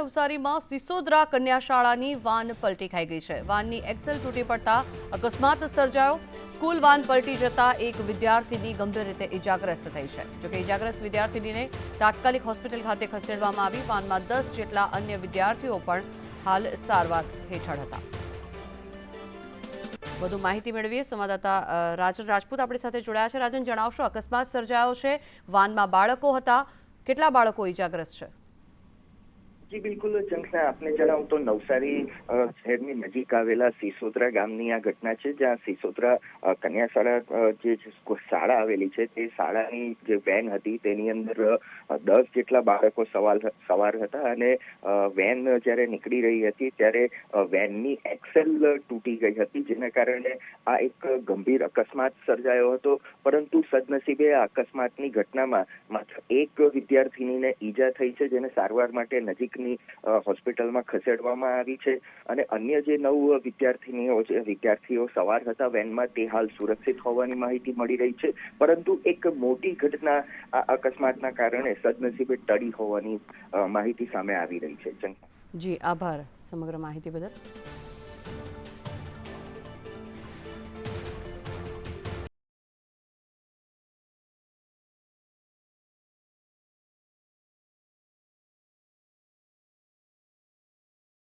નવસારીમાં સિસોદરા કન્યા શાળાની વાન પલટી ખાઈ ગઈ છે। વાનની એક્સેલ તૂટી પડતા અકસ્માત સર્જાયો। સ્કૂલ વાન પલટી જતા એક વિદ્યાર્થીની ગંભીર રીતે ઇજાગ્રસ્ત થઈ છે। જોકે ઇજાગ્રસ્ત વિદ્યાર્થીનીને તાત્કાલિક હોસ્પિટલ ખાતે ખસેડવામાં આવી। વાનમાં 10 જેટલા અન્ય વિદ્યાર્થીઓ પણ હાલ સારવાર હેઠળ હતા। વધુ માહિતી મેળવીએ સંવાદદાતા રાજન રાજપૂત આપણી સાથે જોડાયા છે। રાજન, જણાવશો, અકસ્માત સર્જાયો છે, વાનમાં બાળકો હતા, કેટલા બાળકો ઇજાગ્રસ્ત છે? જી બિલકુલ જંખના, આપને જણાવું તો નવસારી શહેરની નજીક આવેલા સિસોદરા ગામની આ ઘટના છે, જ્યાં સિસોદરા કન્યા શાળા જે શાળા આવેલી છે તે શાળાની જે વેન હતી તેની અંદર 10 જેટલા બાળકો સવાર હતા અને વેન જ્યારે નીકળી રહી હતી ત્યારે વેનની એક્સેલ તૂટી ગઈ હતી, જેના કારણે આ એક ગંભીર અકસ્માત સર્જાયો હતો। પરંતુ સદનસીબે આ અકસ્માતની ઘટનામાં માત્ર એક વિદ્યાર્થીનીને ઈજા થઈ છે, જેને સારવાર માટે નજીક હોસ્પિટલમાં ખસેડવામાં આવી છે અને અન્ય જે 9 વિદ્યાર્થીઓ સવાર હતા વેનમાં તે હાલ સુરક્ષિત હોવાની માહિતી મળી રહી છે। પરંતુ એક મોટી ઘટના આ અકસ્માતના કારણે સદનસીબે ટળી હોવાની માહિતી સામે આવી રહી છે। જી, આભાર સમગ્ર માહિતી બદલ।